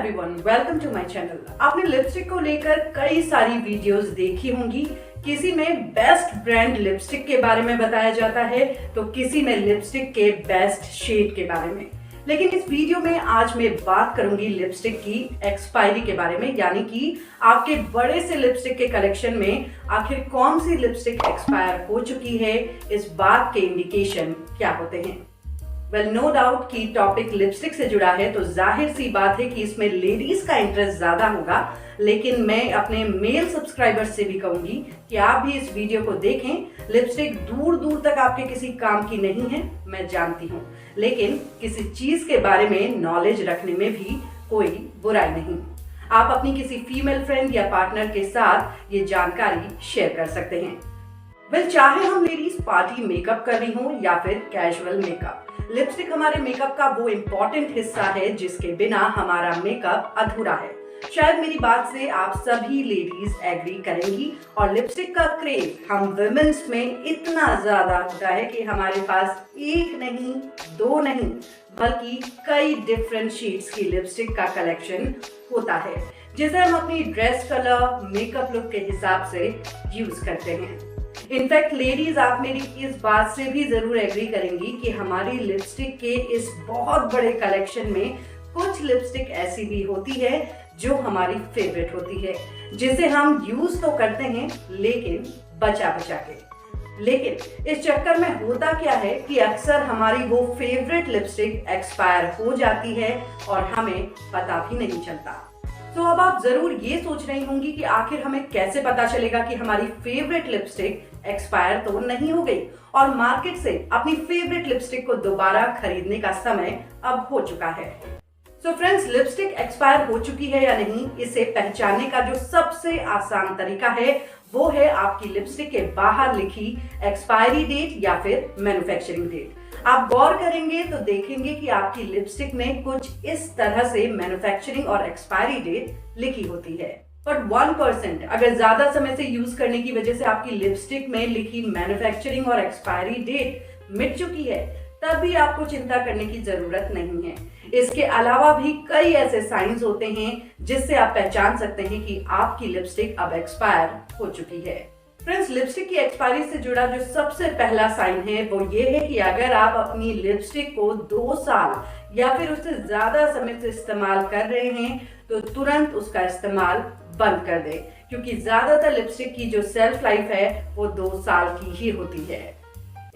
Everyone, welcome to my channel. आपने lipstick को लेकर कई सारी वीडियोस देखी होंगी। किसी में बेस्ट ब्रांड लिपस्टिक के बारे में बताया जाता है तो किसी में लिपस्टिक के बेस्ट शेड के बारे में। लेकिन इस वीडियो में आज मैं बात करूंगी लिपस्टिक की एक्सपायरी के बारे में, यानी कि आपके बड़े से लिपस्टिक के कलेक्शन में आखिर कौन सी लिपस्टिक एक्सपायर हो चुकी है, इस बात के इंडिकेशन क्या होते हैं। वेल, नो डाउट कि टॉपिक लिपस्टिक से जुड़ा है तो जाहिर सी बात है कि इसमें लेडीज का इंटरेस्ट ज्यादा होगा। लेकिन मैं अपने मेल सब्सक्राइबर्स से भी कहूंगी कि आप भी इस वीडियो को देखें। लिपस्टिक दूर दूर तक आपके किसी काम की नहीं है, मैं जानती हूँ, लेकिन किसी चीज के बारे में नॉलेज रखने में भी कोई बुराई नहीं। आप अपनी किसी फीमेल फ्रेंड या पार्टनर के साथ ये जानकारी शेयर कर सकते हैं। वेल, चाहे हम लेडीज पार्टी मेकअप कर रही हो या फिर कैजुअल मेकअप, लिपस्टिक हमारे मेकअप का वो इम्पोर्टेंट हिस्सा है जिसके बिना हमारा मेकअप अधूरा है। शायद मेरी बात से आप सभी लेडीज एग्री करेंगी। और लिपस्टिक का क्रेज हम वुमेन्स में इतना ज्यादा होता है कि हमारे पास एक नहीं, दो नहीं, बल्कि कई डिफरेंट शेड्स की लिपस्टिक का कलेक्शन होता है, जिसे हम अपनी ड्रेस कलर, मेकअप लुक के हिसाब से यूज करते हैं। इनफैक्ट लेडीज, आप मेरी इस बात से भी जरूर एग्री करेंगी कि हमारी लिपस्टिक के इस बहुत बड़े कलेक्शन में कुछ लिपस्टिक ऐसी भी होती है जो हमारी फेवरेट होती है, जिसे हम यूज तो करते हैं लेकिन बचा बचा के। लेकिन इस चक्कर में होता क्या है कि अक्सर हमारी वो फेवरेट लिपस्टिक एक्सपायर हो जाती है और हमें पता भी नहीं चलता। तो अब आप जरूर ये सोच रही होंगी कि आखिर हमें कैसे पता चलेगा कि हमारी फेवरेट लिपस्टिक एक्सपायर तो नहीं हो गई और मार्केट से अपनी फेवरेट लिपस्टिक को दोबारा खरीदने का समय अब हो चुका है। सो फ्रेंड्स, लिपस्टिक एक्सपायर हो चुकी है या नहीं, इसे पहचानने का जो सबसे आसान तरीका है वो है आपकी लिपस्टिक के बाहर लिखी एक्सपायरी डेट या फिर मैन्युफैक्चरिंग डेट। आप गौर करेंगे तो देखेंगे कि आपकी लिपस्टिक में कुछ इस तरह से मैन्युफैक्चरिंग और एक्सपायरी डेट लिखी होती है। बट 1% अगर ज्यादा समय से यूज करने की वजह से आपकी लिपस्टिक में लिखी मैन्युफैक्चरिंग और एक्सपायरी डेट मिट चुकी है, तब भी आपको चिंता करने की जरूरत नहीं है। इसके अलावा भी कई ऐसे साइंस होते हैं जिससे आप पहचान सकते हैं कि आपकी लिपस्टिक अब एक्सपायर हो चुकी है। फ्रेंड्स, लिपस्टिक की एक्सपायरी से जुड़ा जो सबसे पहला साइन है वो ये है कि अगर आप अपनी लिपस्टिक को 2 साल या फिर उससे ज्यादा समय से इस्तेमाल कर रहे हैं तो तुरंत उसका इस्तेमाल बंद कर दें, क्योंकि ज्यादातर लिपस्टिक की जो सेल्फ लाइफ है वो 2 साल की ही होती है।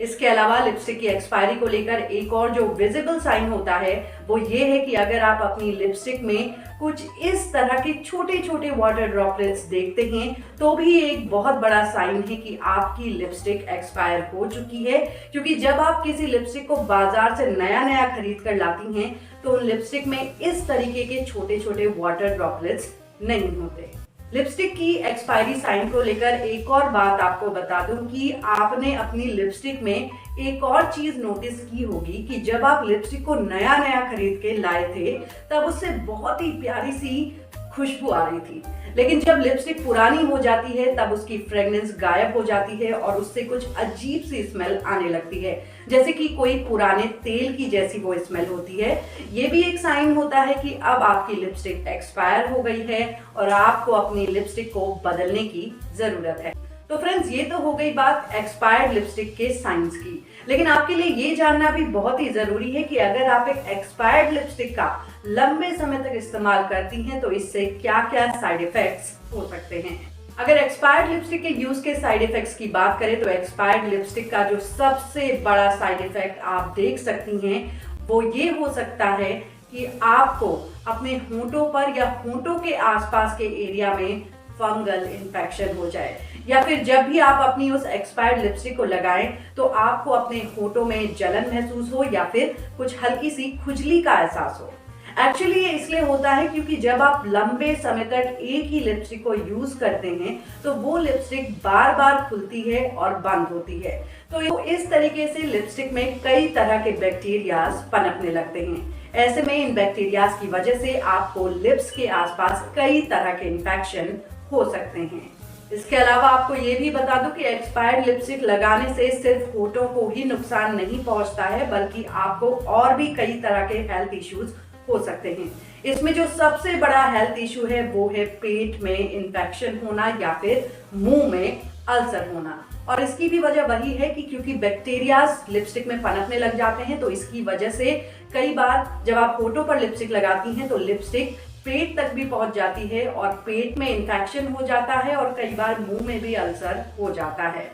इसके अलावा लिपस्टिक की एक्सपायरी को लेकर एक और जो विजिबल साइन होता है वो ये है कि अगर आप अपनी लिपस्टिक में कुछ इस तरह के छोटे छोटे वाटर ड्रॉपलेट्स देखते हैं तो भी एक बहुत बड़ा साइन है कि आपकी लिपस्टिक एक्सपायर हो चुकी है। क्योंकि जब आप किसी लिपस्टिक को बाजार से नया नया खरीद कर लाती हैं तो उन लिपस्टिक में इस तरीके के छोटे छोटे वाटर ड्रॉपलेट्स नहीं होते। लिपस्टिक की एक्सपायरी साइन को लेकर एक और बात आपको बता दूं कि आपने अपनी लिपस्टिक में एक और चीज नोटिस की होगी कि जब आप लिपस्टिक को नया नया खरीद के लाए थे तब उससे बहुत ही प्यारी सी खुशबू आ रही थी, लेकिन जब लिपस्टिक पुरानी हो जाती है तब उसकी फ्रेग्रेंस गायब हो जाती है और उससे कुछ अजीब सी स्मेल आने लगती है, जैसे कि कोई पुराने तेल की जैसी वो स्मेल होती है। ये भी एक साइन होता है कि अब आपकी लिपस्टिक एक्सपायर हो गई है और आपको अपनी लिपस्टिक को बदलने की जरूरत है। तो फ्रेंड्स, ये तो हो गई बात एक्सपायर्ड लिपस्टिक के साइंस की, लेकिन आपके लिए ये जानना भी बहुत ही जरूरी है कि अगर आप एक एक्सपायर्ड लिपस्टिक का लंबे समय तक इस्तेमाल करती हैं तो इससे क्या क्या साइड इफेक्ट्स हो सकते हैं। अगर एक्सपायर्ड लिपस्टिक के यूज के साइड इफेक्ट्स की बात करें तो एक्सपायर्ड लिपस्टिक का जो सबसे बड़ा साइड इफेक्ट आप देख सकती हैं वो ये हो सकता है कि आपको अपने होंठों पर या होंठों के आसपास के एरिया में फंगल इन्फेक्शन हो जाए, या फिर जब भी आप अपनी उस एक्सपायर्ड लिपस्टिक को लगाएं तो आपको अपने होंठों में जलन महसूस हो या फिर कुछ हल्की सी खुजली का एहसास हो। एक्चुअली ये इसलिए होता है क्योंकि जब आप लंबे समय तक एक ही लिपस्टिक को यूज करते हैं तो वो लिपस्टिक बार बार खुलती है और बंद होती है, तो इस तरीके से लिपस्टिक में कई तरह के बैक्टीरियाज पनपने लगते हैं। ऐसे में इन बैक्टीरियाज की वजह से आपको लिप्स के आसपास कई तरह के इन्फेक्शन हो सकते हैं। इसके अलावा आपको ये भी बता दूं कि एक्सपायर्ड लिपस्टिक लगाने से सिर्फ होठों को ही नुकसान नहीं पहुंचता है, बल्कि आपको और भी कई तरह के हेल्थ इश्यूज हो सकते हैं। इसमें जो सबसे बड़ा हेल्थ इशू है वो है पेट में इंफेक्शन होना या फिर मुंह में अल्सर होना। और इसकी भी वजह वही है कि क्योंकि बैक्टीरियाज लिपस्टिक में पनपने लग जाते हैं, तो इसकी वजह से कई बार जब आप होठों पर लिपस्टिक लगाती हैं तो लिपस्टिक पेट तक भी पहुंच जाती है और पेट में इंफेक्शन हो जाता है और कई बार मुंह में भी अल्सर हो जाता है।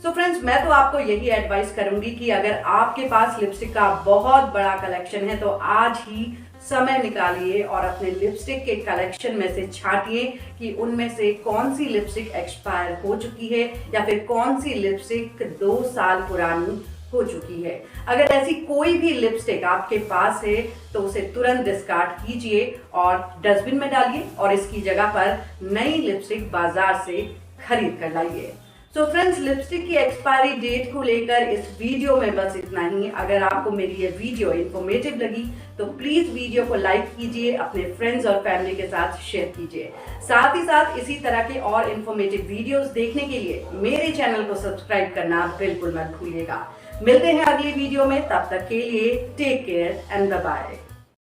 सो फ्रेंड्स, मैं तो आपको यही एडवाइस करूंगी कि अगर आपके पास लिपस्टिक का बहुत बड़ा कलेक्शन है तो आज ही समय निकालिए और अपने लिपस्टिक के कलेक्शन में से छांटिए कि उनमें से कौन सी लिपस्टिक एक्सपायर हो चुकी है या फिर कौन सी लिपस्टिक 2 साल पुरानी हो चुकी है। अगर ऐसी कोई भी लिपस्टिक आपके पास है तो उसे तुरंत डिस्कार्ड कीजिए और डस्टबिन में डालिए और इसकी जगह पर नई लिपस्टिक बाजार से खरीद कर लाइए। सो फ्रेंड्स, लिपस्टिक की एक्सपायरी डेट को लेकर इस वीडियो में बस इतना ही। अगर आपको मेरी ये वीडियो इन्फॉर्मेटिव लगी तो प्लीज वीडियो को लाइक कीजिए, अपने फ्रेंड्स और फैमिली के साथ शेयर कीजिए। साथ ही साथ इसी तरह के और इन्फॉर्मेटिव वीडियोस देखने के लिए मेरे चैनल को सब्सक्राइब करना बिल्कुल मत भूलिएगा। मिलते हैं अगली वीडियो में, तब तक के लिए take care and bye bye.